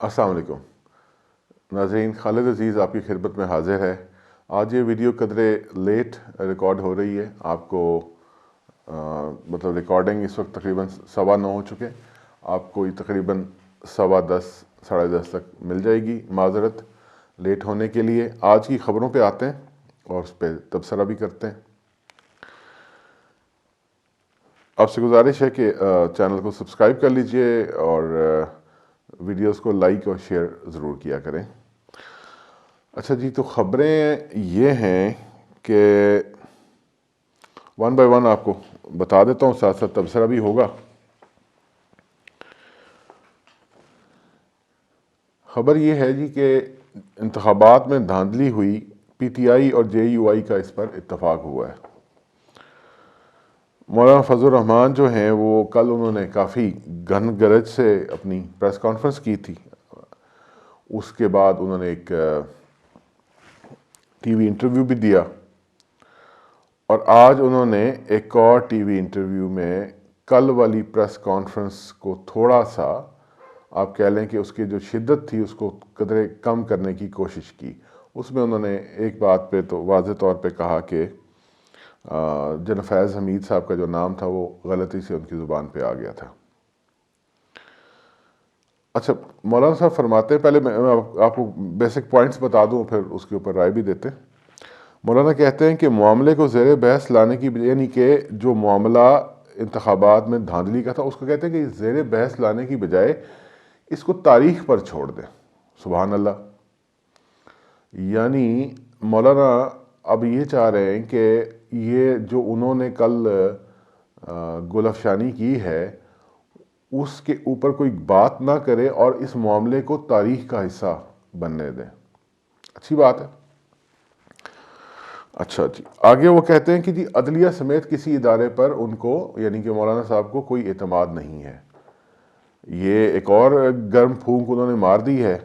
السلام علیکم ناظرین، خالد عزیز آپ کی خدمت میں حاضر ہے۔ آج یہ ویڈیو قدرے لیٹ ریکارڈ ہو رہی ہے، آپ کو مطلب ریکارڈنگ اس وقت تقریباً 9:15 ہو چکے، آپ کو یہ تقریباً 10:15 10:30 تک مل جائے گی۔ معذرت لیٹ ہونے کے لیے۔ آج کی خبروں پہ آتے ہیں اور اس پہ تبصرہ بھی کرتے ہیں۔ آپ سے گزارش ہے کہ چینل کو سبسکرائب کر لیجئے اور ویڈیوز کو لائک اور شیئر ضرور کیا کریں۔ اچھا جی، تو خبریں یہ ہیں کہ ون بائی ون آپ کو بتا دیتا ہوں، ساتھ ساتھ تبصرہ بھی ہوگا۔ خبر یہ ہے جی کہ انتخابات میں دھاندلی ہوئی، پی ٹی آئی اور جے یو آئی کا اس پر اتفاق ہوا ہے۔ مولانا فضل الرحمان جو ہیں وہ کل انہوں نے کافی گھن گرج سے اپنی پریس کانفرنس کی تھی، اس کے بعد انہوں نے ایک ٹی وی انٹرویو بھی دیا، اور آج انہوں نے ایک اور ٹی وی انٹرویو میں کل والی پریس کانفرنس کو تھوڑا سا آپ کہہ لیں کہ اس کی جو شدت تھی اس کو قدرے کم کرنے کی کوشش کی۔ اس میں انہوں نے ایک بات پہ تو واضح طور پہ کہا کہ جناب فیض حمید صاحب کا جو نام تھا وہ غلطی سے ان کی زبان پہ آ گیا تھا۔ اچھا، مولانا صاحب فرماتے ہیں، پہلے میں آپ کو بیسک پوائنٹس بتا دوں پھر اس کے اوپر رائے بھی دیتے ہیں۔ مولانا کہتے ہیں کہ معاملے کو زیر بحث لانے کی، یعنی کہ جو معاملہ انتخابات میں دھاندلی کا تھا اس کو کہتے ہیں کہ زیر بحث لانے کی بجائے اس کو تاریخ پر چھوڑ دیں۔ سبحان اللہ۔ یعنی مولانا اب یہ چاہ رہے ہیں کہ یہ جو انہوں نے کل گل افشانی کی ہے اس کے اوپر کوئی بات نہ کرے اور اس معاملے کو تاریخ کا حصہ بننے دیں۔ اچھی بات ہے۔ اچھا جی، آگے وہ کہتے ہیں کہ جی عدلیہ سمیت کسی ادارے پر ان کو، یعنی کہ مولانا صاحب کو، کوئی اعتماد نہیں ہے۔ یہ ایک اور گرم پھونک انہوں نے مار دی ہے۔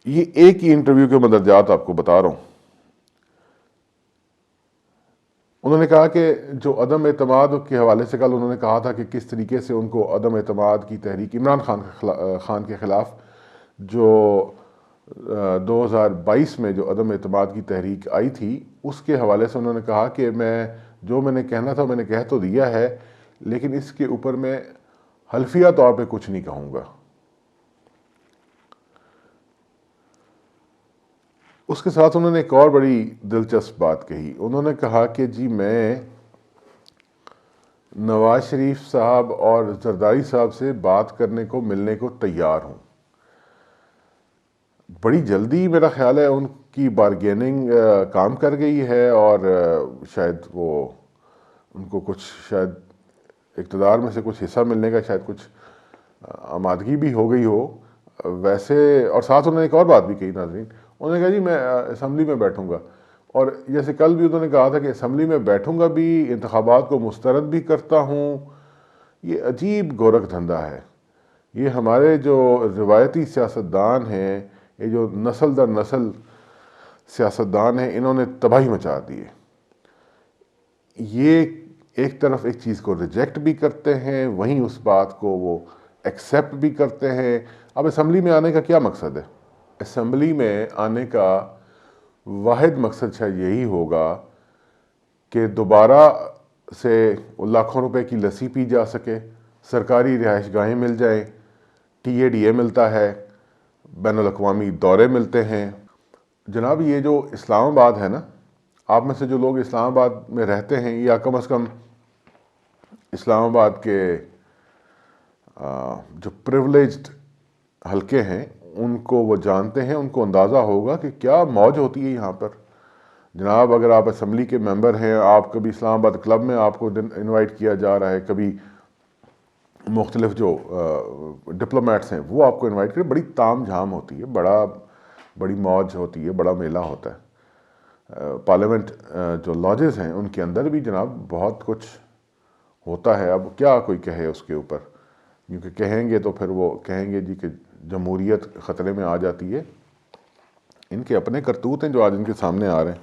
یہ ایک ہی انٹرویو کے مدرجات آپ کو بتا رہا ہوں۔ انہوں نے کہا کہ جو عدم اعتماد کے حوالے سے کل انہوں نے کہا تھا کہ کس طریقے سے ان کو عدم اعتماد کی تحریک عمران خان کے خلاف جو 2022 میں جو عدم اعتماد کی تحریک آئی تھی اس کے حوالے سے انہوں نے کہا کہ میں نے کہنا تھا میں نے کہہ تو دیا ہے، لیکن اس کے اوپر میں حلفیہ طور پہ کچھ نہیں کہوں گا۔ اس کے ساتھ انہوں نے ایک اور بڑی دلچسپ بات کہی۔ انہوں نے کہا کہ جی میں نواز شریف صاحب اور زرداری صاحب سے بات کرنے کو، ملنے کو تیار ہوں۔ بڑی جلدی میرا خیال ہے ان کی بارگیننگ کام کر گئی ہے، اور شاید وہ ان کو کچھ شاید اقتدار میں سے کچھ حصہ ملنے کا شاید کچھ آمادگی بھی ہو گئی ہو ویسے۔ اور ساتھ انہوں نے ایک اور بات بھی کہی ناظرین، انہوں نے کہا جی میں اسمبلی میں بیٹھوں گا، اور جیسے کل بھی انہوں نے کہا تھا کہ اسمبلی میں بیٹھوں گا بھی، انتخابات کو مسترد بھی کرتا ہوں۔ یہ عجیب گورکھ دھندا ہے۔ یہ ہمارے جو روایتی سیاستدان ہیں، یہ جو نسل در نسل سیاستدان ہیں، انہوں نے تباہی مچا دی ہے۔ یہ ایک طرف ایک چیز کو ریجیکٹ بھی کرتے ہیں، وہیں اس بات کو وہ ایکسیپٹ بھی کرتے ہیں۔ اب اسمبلی میں آنے کا کیا مقصد ہے؟ اسمبلی میں آنے کا واحد مقصد شاید یہی ہوگا کہ دوبارہ سے لاکھوں روپے کی لسی پی جا سکے، سرکاری رہائش گاہیں مل جائیں، ٹی اے ڈی اے ملتا ہے، بین الاقوامی دورے ملتے ہیں۔ جناب یہ جو اسلام آباد ہے نا، آپ میں سے جو لوگ اسلام آباد میں رہتے ہیں یا کم از کم اسلام آباد کے جو پریولیجڈ حلقے ہیں ان کو وہ جانتے ہیں، ان کو اندازہ ہوگا کہ کیا موج ہوتی ہے یہاں پر۔ جناب اگر آپ اسمبلی کے ممبر ہیں، آپ کبھی اسلام آباد کلب میں آپ کو انوائٹ کیا جا رہا ہے، کبھی مختلف جو ڈپلومیٹس ہیں وہ آپ کو انوائٹ کریں، بڑی تام جھام ہوتی ہے، بڑی موج ہوتی ہے، بڑا میلہ ہوتا ہے۔ پارلیمنٹ جو لاجز ہیں ان کے اندر بھی جناب بہت کچھ ہوتا ہے۔ اب کیا کوئی کہے اس کے اوپر، کیونکہ کہیں گے تو پھر وہ کہیں گے جی کہ جمہوریت خطرے میں آ جاتی ہے۔ ان کے اپنے کرتوت ہیں جو آج ان کے سامنے آ رہے ہیں۔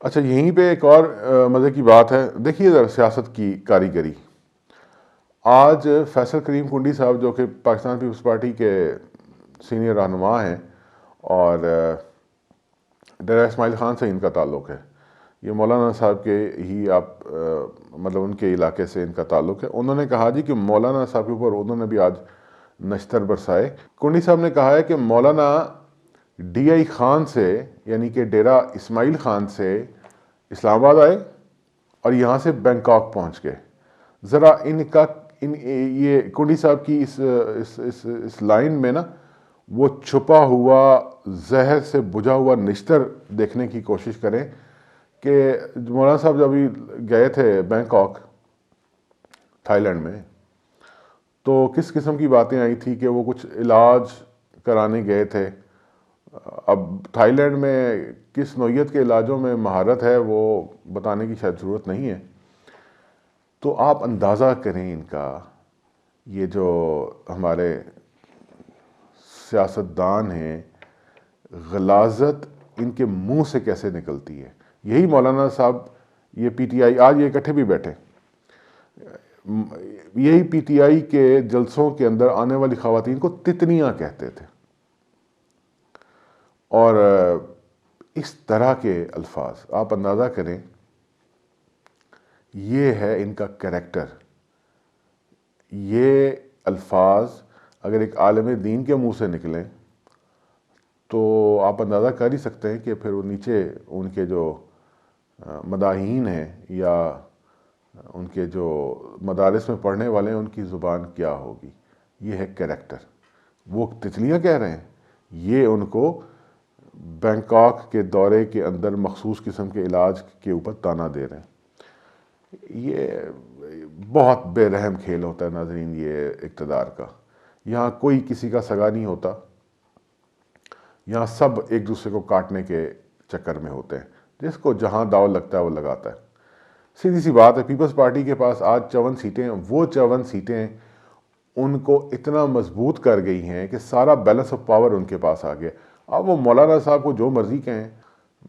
اچھا، یہیں پہ ایک اور مزے کی بات ہے، دیکھیے ذرا سیاست کی کاریگری۔ آج فیصل کریم کنڈی صاحب جو کہ پاکستان پیپلز پارٹی کے سینئر رہنما ہیں، اور ڈیرہ اسماعیل خان سے ان کا تعلق ہے، یہ مولانا صاحب کے ہی آپ مطلب ان کے علاقے سے ان کا تعلق ہے، انہوں نے کہا جی کہ مولانا صاحب کے اوپر انہوں نے بھی آج نشتر برسائے۔ کنڈی صاحب نے کہا ہے کہ مولانا ڈی آئی خان سے یعنی کہ ڈیرہ اسماعیل خان سے اسلام آباد آئے اور یہاں سے بینکاک پہنچ گئے۔ ذرا یہ کنڈی صاحب کی اس لائن میں نا وہ چھپا ہوا زہر سے بجھا ہوا نشتر دیکھنے کی کوشش کریں کہ مولانا صاحب جب ابھی گئے تھے بینکاک تھائی لینڈ میں تو کس قسم کی باتیں آئی تھی کہ وہ کچھ علاج کرانے گئے تھے۔ اب تھائی لینڈ میں کس نوعیت کے علاجوں میں مہارت ہے وہ بتانے کی شاید ضرورت نہیں ہے، تو آپ اندازہ کریں ان کا، یہ جو ہمارے سیاستدان ہیں، غلاظت ان کے منہ سے کیسے نکلتی ہے۔ یہی مولانا صاحب یہ پی ٹی آئی آج یہ اکٹھے بھی بیٹھے، یہی پی ٹی آئی کے جلسوں کے اندر آنے والی خواتین کو تتنیاں کہتے تھے، اور اس طرح کے الفاظ آپ اندازہ کریں، یہ ہے ان کا کریکٹر۔ یہ الفاظ اگر ایک عالم دین کے منہ سے نکلیں تو آپ اندازہ کر ہی سکتے ہیں کہ پھر وہ نیچے ان کے جو مداحین ہیں یا ان کے جو مدارس میں پڑھنے والے ہیں ان کی زبان کیا ہوگی۔ یہ ہے کریکٹر۔ وہ تتلیاں کہہ رہے ہیں، یہ ان کو بینکاک کے دورے کے اندر مخصوص قسم کے علاج کے اوپر تانا دے رہے ہیں۔ یہ بہت بے رحم کھیل ہوتا ہے ناظرین یہ اقتدار کا۔ یہاں کوئی کسی کا سگا نہیں ہوتا، یہاں سب ایک دوسرے کو کاٹنے کے چکر میں ہوتے ہیں، جس کو جہاں داؤ لگتا ہے وہ لگاتا ہے۔ سیدھی سی بات ہے، پیپلز پارٹی کے پاس آج 54 سیٹیں ہیں، وہ 54 سیٹیں ان کو اتنا مضبوط کر گئی ہیں کہ سارا بیلنس آف پاور ان کے پاس آ گیا۔ اب وہ مولانا صاحب کو جو مرضی کہیں،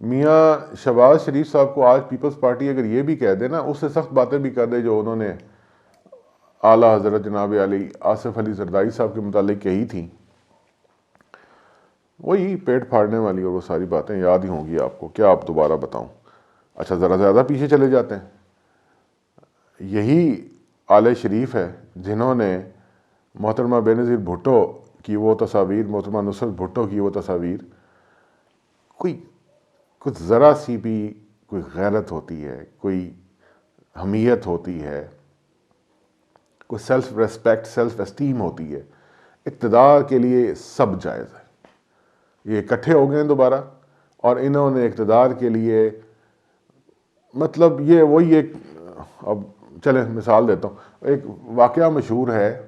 میاں شہباز شریف صاحب کو آج پیپلز پارٹی اگر یہ بھی کہہ دے نا، اس سے سخت باتیں بھی کر دے جو انہوں نے اعلیٰ حضرت جناب علی آصف علی زرداری صاحب کے متعلق کہی تھیں، وہی پیٹ پھاڑنے والی اور وہ ساری باتیں یاد ہی ہوں گی آپ کو، کیا آپ دوبارہ بتاؤں۔ اچھا ذرا زیادہ پیچھے چلے جاتے ہیں، یہی آل شریف ہے جنہوں نے محترمہ بے نظیر بھٹو کی وہ تصاویر، محترمہ نصرت بھٹو کی وہ تصاویر، کچھ ذرا سی بھی کوئی غیرت ہوتی ہے، کوئی حمیت ہوتی ہے، کوئی سیلف ریسپیکٹ، سیلف اسٹیم ہوتی ہے، اقتدار کے لیے سب جائز ہے۔ یہ اکٹھے ہو گئے ہیں دوبارہ اور انہوں نے اقتدار کے لیے مطلب یہ وہی ایک، اب چلیں مثال دیتا ہوں، ایک واقعہ مشہور ہے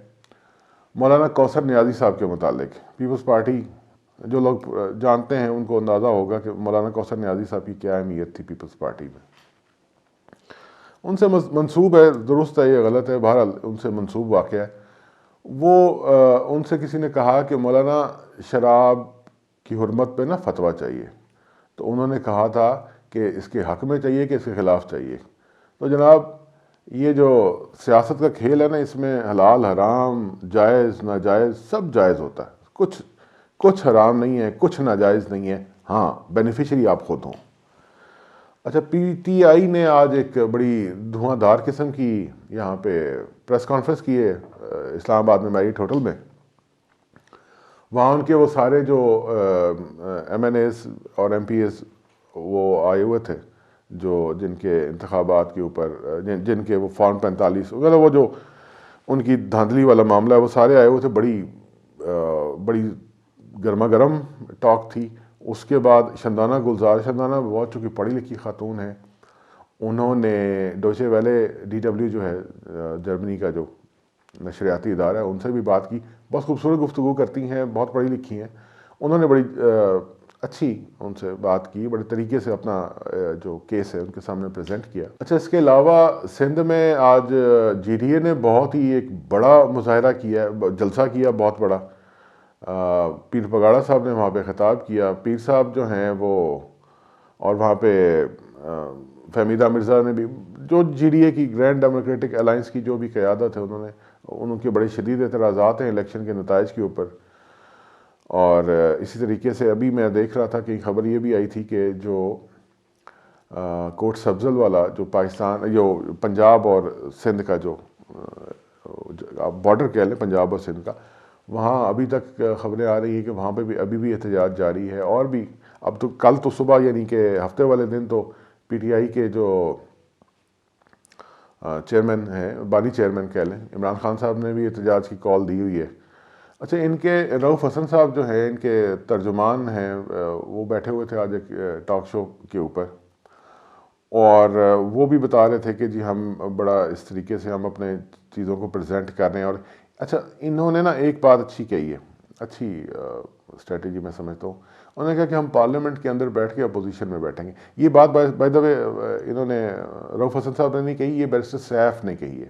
مولانا کوثر نیازی صاحب کے متعلق۔ پیپلز پارٹی جو لوگ جانتے ہیں ان کو اندازہ ہوگا کہ مولانا کوثر نیازی صاحب کی کیا اہمیت تھی پیپلز پارٹی میں۔ ان سے منسوب ہے، درست ہے یا غلط ہے، بہرحال ان سے منسوب واقعہ ہے۔ وہ ان سے کسی نے کہا کہ مولانا شراب کی حرمت پہ نا فتویٰ چاہیے، تو انہوں نے کہا تھا کہ اس کے حق میں چاہیے کہ اس کے خلاف چاہیے۔ تو جناب یہ جو سیاست کا کھیل ہے نا، اس میں حلال حرام، جائز ناجائز سب جائز ہوتا ہے، کچھ حرام نہیں ہے، کچھ ناجائز نہیں ہے، ہاں بینیفیشری آپ خود ہوں۔ اچھا، پی ٹی آئی نے آج ایک بڑی دھواں دھار قسم کی یہاں پہ پریس کانفرنس کی ہے اسلام آباد میں میریٹ ہوٹل میں۔ وہاں ان کے وہ سارے جو ایم این ایز اور ایم پی ایز وہ آئے ہوئے تھے، جن کے انتخابات کے اوپر جن کے وہ فارم 45 وغیرہ وہ جو ان کی دھاندلی والا معاملہ ہے، وہ سارے آئے ہوئے تھے۔ بڑی گرما گرم ٹاک تھی۔ اس کے بعد شندانہ گلزار، شندانہ بہت چونکہ پڑھی لکھی خاتون ہیں، انہوں نے ڈوچے ویلے DW جو ہے جرمنی کا جو نشریاتی ادارہ ہے، ان سے بھی بات کی۔ بہت خوبصورت گفتگو کرتی ہیں، بہت پڑھی لکھی ہیں۔ انہوں نے بڑی اچھی ان سے بات کی، بڑے طریقے سے اپنا جو کیس ہے ان کے سامنے پریزنٹ کیا۔ اچھا، اس کے علاوہ سندھ میں آج جی ڈی اے نے بہت ہی ایک بڑا مظاہرہ کیا، جلسہ کیا بہت بڑا۔ پیر پگاڑا صاحب نے وہاں پہ خطاب کیا، پیر صاحب جو ہیں وہ، اور وہاں پہ فہمیدہ مرزا نے بھی، جو جی ڈی اے کی گرینڈ ڈیموکریٹک الائنس کی جو بھی قیادت ہے، انہوں نے ان کے بڑے شدید اعتراضات ہیں الیکشن کے نتائج کے اوپر. اور اسی طریقے سے ابھی میں دیکھ رہا تھا کہ خبر یہ بھی آئی تھی کہ جو کوٹ سبزل والا جو پاکستان جو پنجاب اور سندھ کا جو بارڈر کہہ لیں پنجاب اور سندھ کا، وہاں ابھی تک خبریں آ رہی ہیں کہ وہاں پہ بھی ابھی بھی احتجاج جاری ہے. اور بھی اب تو کل تو صبح یعنی کہ ہفتے والے دن تو پی ٹی آئی کے جو چیئرمین ہیں، بانی چیئرمین کہہ لیں، عمران خان صاحب نے بھی احتجاج کی کال دی ہوئی ہے. اچھا، ان کے رؤف حسن صاحب جو ہیں ان کے ترجمان ہیں، وہ بیٹھے ہوئے تھے آج ایک ٹاک شو کے اوپر، اور وہ بھی بتا رہے تھے کہ جی ہم بڑا اس طریقے سے ہم اپنے چیزوں کو پریزنٹ کر رہے ہیں. اور اچھا، انہوں نے نا ایک بات اچھی کہی ہے، اچھی اسٹریٹجی میں سمجھتا ہوں. انہوں نے کہا کہ ہم پارلیمنٹ کے اندر بیٹھ کے اپوزیشن میں بیٹھیں گے. یہ بات بائی دا وے انہوں نے رؤف حسن صاحب نے نہیں کہی، یہ بیرسٹر سیف نے کہی ہے.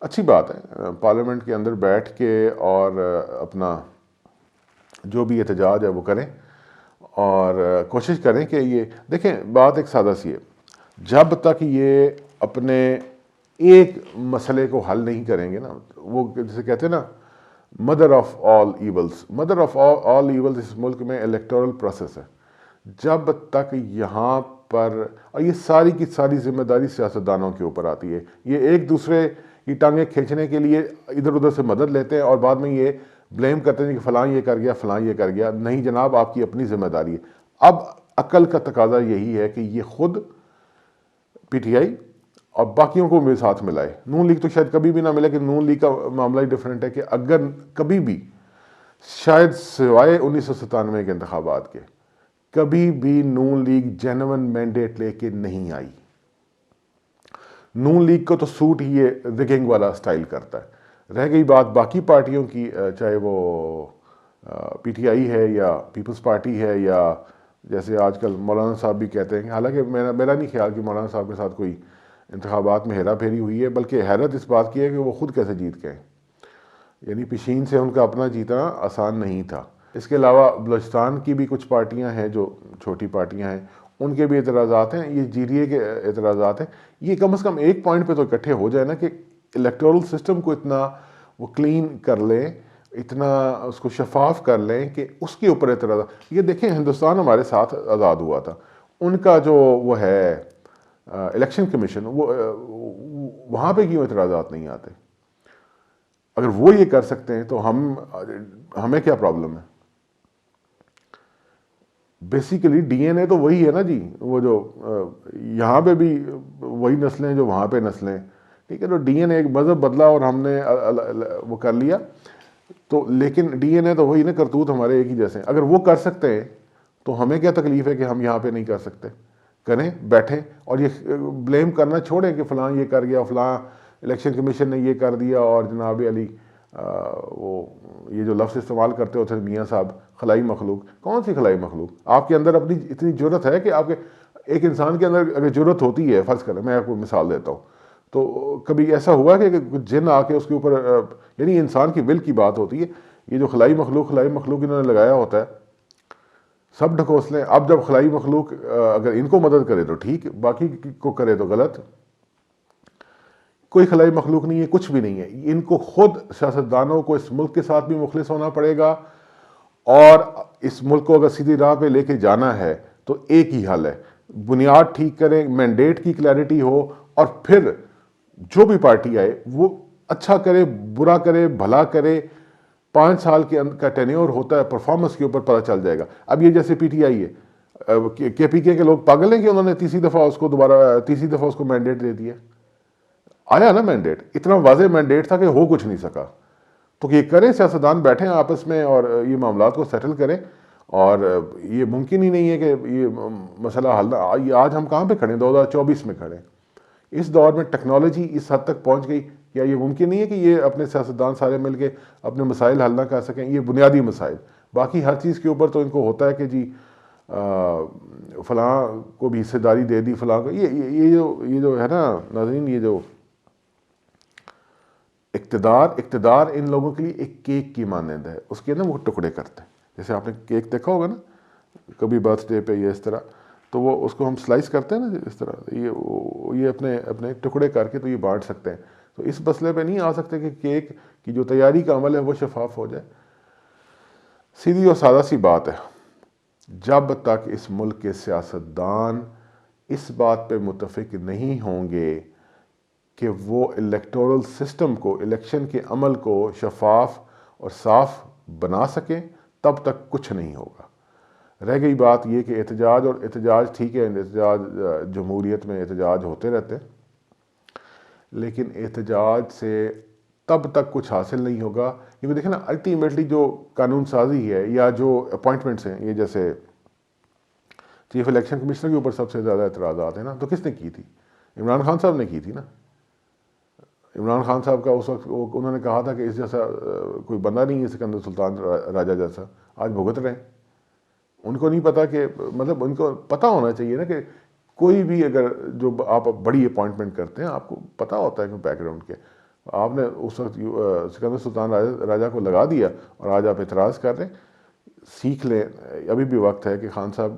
اچھی بات ہے، پارلیمنٹ کے اندر بیٹھ کے اور اپنا جو بھی احتجاج ہے وہ کریں، اور کوشش کریں کہ یہ دیکھیں بات ایک سادہ سی ہے، جب تک یہ اپنے ایک مسئلے کو حل نہیں کریں گے نا، وہ جسے کہتے ہیں نا mother of all evils, mother of all evils اس ملک میں الیکٹورل پروسیس ہے. جب تک یہاں پر، اور یہ ساری کی ساری ذمہ داری سیاستدانوں کے اوپر آتی ہے، یہ ایک دوسرے کی ٹانگیں کھینچنے کے لیے ادھر ادھر سے مدد لیتے ہیں اور بعد میں یہ بلیم کرتے ہیں کہ فلاں یہ کر گیا، فلاں یہ کر گیا. نہیں جناب، آپ کی اپنی ذمہ داری ہے. اب عقل کا تقاضا یہی ہے کہ یہ خود پی ٹی آئی اور باقیوں کو میرے ساتھ ملائے. نون لیگ تو شاید کبھی بھی نہ ملے، کہ نون لیگ کا معاملہ ہی ڈیفرنٹ ہے، کہ اگر کبھی بھی شاید سوائے 1997 کے انتخابات کے کبھی بھی نون لیگ جینون مینڈیٹ لے کے نہیں آئی. نون لیگ کو تو سوٹ ہی یہ ریگنگ والا سٹائل کرتا ہے. رہ گئی بات باقی پارٹیوں کی، چاہے وہ پی ٹی آئی ہے یا پیپلز پارٹی ہے، یا جیسے آج کل مولانا صاحب بھی کہتے ہیں، حالانکہ میرا نہیں خیال کہ مولانا صاحب کے ساتھ کوئی انتخابات میں ہیرا پھیری ہوئی ہے، بلکہ حیرت اس بات کی ہے کہ وہ خود کیسے جیت گئے. یعنی پشین سے ان کا اپنا جیتنا آسان نہیں تھا. اس کے علاوہ بلوچستان کی بھی کچھ پارٹیاں ہیں جو چھوٹی پارٹیاں ہیں، ان کے بھی اعتراضات ہیں. یہ جی ڈی اے کے اعتراضات ہیں. یہ کم از کم ایک پوائنٹ پہ تو اکٹھے ہو جائے نا، کہ الیکٹورل سسٹم کو اتنا وہ کلین کر لیں، اتنا اس کو شفاف کر لیں کہ اس کے اوپر اعتراضات. یہ دیکھیں ہندوستان ہمارے ساتھ آزاد ہوا تھا، ان کا جو وہ ہے الیکشن کمیشن، وہ وہاں پہ کیوں اعتراضات نہیں آتے؟ اگر وہ یہ کر سکتے ہیں تو ہمیں کیا پرابلم ہے؟ بیسیکلی ڈی این اے تو وہی ہے نا جی، وہ جو یہاں پہ بھی وہی نسلیں جو وہاں پہ نسلیں، ٹھیک ہے. تو ڈی این اے ایک مذہب بدلا اور ہم نے وہ کر لیا، تو لیکن ڈی این اے تو وہی نا، کرتوت ہمارے ایک ہی جیسے ہیں. اگر وہ کر سکتے ہیں تو ہمیں کیا تکلیف ہے کہ ہم یہاں پہ نہیں کر سکتے؟ کریں، بیٹھیں، اور یہ بلیم کرنا چھوڑیں کہ فلاں یہ کر گیا، فلاں الیکشن کمیشن نے یہ کر دیا. اور جناب علی وہ یہ جو لفظ استعمال کرتے ہوتے میاں صاحب، خلائی مخلوق. کون سی خلائی مخلوق؟ آپ کے اندر اپنی اتنی جرت ہے کہ آپ کے ایک انسان کے اندر اگر جرت ہوتی ہے، فرض کریں میں آپ کو مثال دیتا ہوں، تو کبھی ایسا ہوا کہ جن آ کے اس کے اوپر، یعنی انسان کی ول کی بات ہوتی ہے. یہ جو خلائی مخلوق انہوں نے لگایا ہوتا ہے، سب ڈھکوس لیں. اب جب خلائی مخلوق اگر ان کو مدد کرے تو ٹھیک، باقی کو کرے تو غلط. کوئی خلائی مخلوق نہیں ہے، کچھ بھی نہیں ہے. ان کو خود سیاستدانوں کو اس ملک کے ساتھ بھی مخلص ہونا پڑے گا، اور اس ملک کو اگر سیدھی راہ پہ لے کے جانا ہے تو ایک ہی حل ہے، بنیاد ٹھیک کریں، مینڈیٹ کی کلیئرٹی ہو، اور پھر جو بھی پارٹی آئے وہ اچھا کرے، برا کرے، بھلا کرے. 5 سال کا ٹینیور ہوتا ہے، پرفارمنس کے اوپر پتہ چل جائے گا. اب یہ جیسے پی ٹی آئی ہے، کے پی کے لوگ پاگل ہیں کہ انہوں نے تیسری دفعہ اس کو مینڈیٹ دے دیا. آیا نا مینڈیٹ، اتنا واضح مینڈیٹ تھا کہ ہو کچھ نہیں سکا. تو یہ کریں، سیاستدان بیٹھیں آپس میں اور یہ معاملات کو سیٹل کریں. اور یہ ممکن ہی نہیں ہے کہ یہ مسئلہ حل، آج ہم کہاں پہ کھڑے ہیں؟ 2024 میں کھڑے ہیں. اس دور میں ٹیکنالوجی اس حد تک پہنچ گئی، کیا یہ ممکن نہیں ہے کہ یہ اپنے سیاستدان سارے مل کے اپنے مسائل حل نہ کر سکیں؟ یہ بنیادی مسائل، باقی ہر چیز کے اوپر تو ان کو ہوتا ہے کہ جی فلاں کو بھی حصے داری دے دی، فلاں کو. یہ جو ہے نا ناظرین، یہ جو اقتدار ان لوگوں کے لیے ایک کیک کی مانند ہے. اس کے نا وہ ٹکڑے کرتے ہیں، جیسے آپ نے کیک دیکھا ہوگا نا کبھی برتھ ڈے پہ یا اس طرح، تو وہ اس کو ہم سلائس کرتے ہیں نا اس طرح، یہ اپنے ٹکڑے کر کے تو یہ بانٹ سکتے ہیں. تو اس مسئلے پہ نہیں آ سکتے کہ کیک کی جو تیاری کا عمل ہے وہ شفاف ہو جائے. سیدھی اور سادہ سی بات ہے، جب تک اس ملک کے سیاستدان اس بات پہ متفق نہیں ہوں گے کہ وہ الیکٹورل سسٹم کو، الیکشن کے عمل کو شفاف اور صاف بنا سکیں، تب تک کچھ نہیں ہوگا. رہ گئی بات یہ کہ احتجاج، اور احتجاج ٹھیک ہے، احتجاج جمہوریت میں احتجاج ہوتے رہتے ہیں، لیکن احتجاج سے تب تک کچھ حاصل نہیں ہوگا. کیونکہ دیکھیں نا، الٹیمیٹلی جو قانون سازی ہے یا جو اپوائنٹمنٹس ہیں، یہ جیسے چیف الیکشن کمشنر کے اوپر سب سے زیادہ اعتراضات ہیں نا، تو کس نے کی تھی؟ عمران خان صاحب نے کی تھی نا. عمران خان صاحب کا اس وقت انہوں نے کہا تھا کہ اس جیسا کوئی بندہ نہیں ہے سکندر سلطان راجہ جیسا، آج بھگت رہے ہیں. ان کو نہیں پتا کہ، مطلب ان کو پتہ ہونا چاہیے نا کہ کوئی بھی اگر جو آپ بڑی اپوائنٹمنٹ کرتے ہیں، آپ کو پتہ ہوتا ہے کہ بیک گراؤنڈ کے. آپ نے اس وقت سکندر سلطان راجہ کو لگا دیا اور آج آپ اعتراض کر رہے ہیں. سیکھ لیں، ابھی بھی وقت ہے کہ خان صاحب،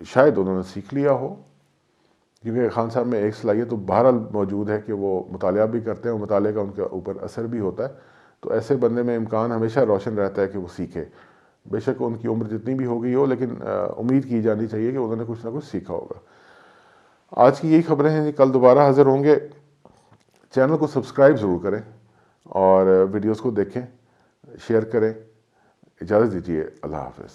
شاید انہوں نے سیکھ لیا ہو، کیونکہ خان صاحب میں ایک صلاحیت تو بہرحال موجود ہے کہ وہ مطالعہ بھی کرتے ہیں، اور مطالعے کا ان کے اوپر اثر بھی ہوتا ہے. تو ایسے بندے میں امکان ہمیشہ روشن رہتا ہے کہ وہ سیکھے. بے شک ان کی عمر جتنی بھی ہو گئی ہو، لیکن امید کی جانی چاہیے کہ انہوں نے کچھ نہ کچھ سیکھا ہوگا. آج کی یہی خبریں ہیں. کل دوبارہ حاضر ہوں گے. چینل کو سبسکرائب ضرور کریں اور ویڈیوز کو دیکھیں، شیئر کریں. اجازت دیجیے، اللہ حافظ.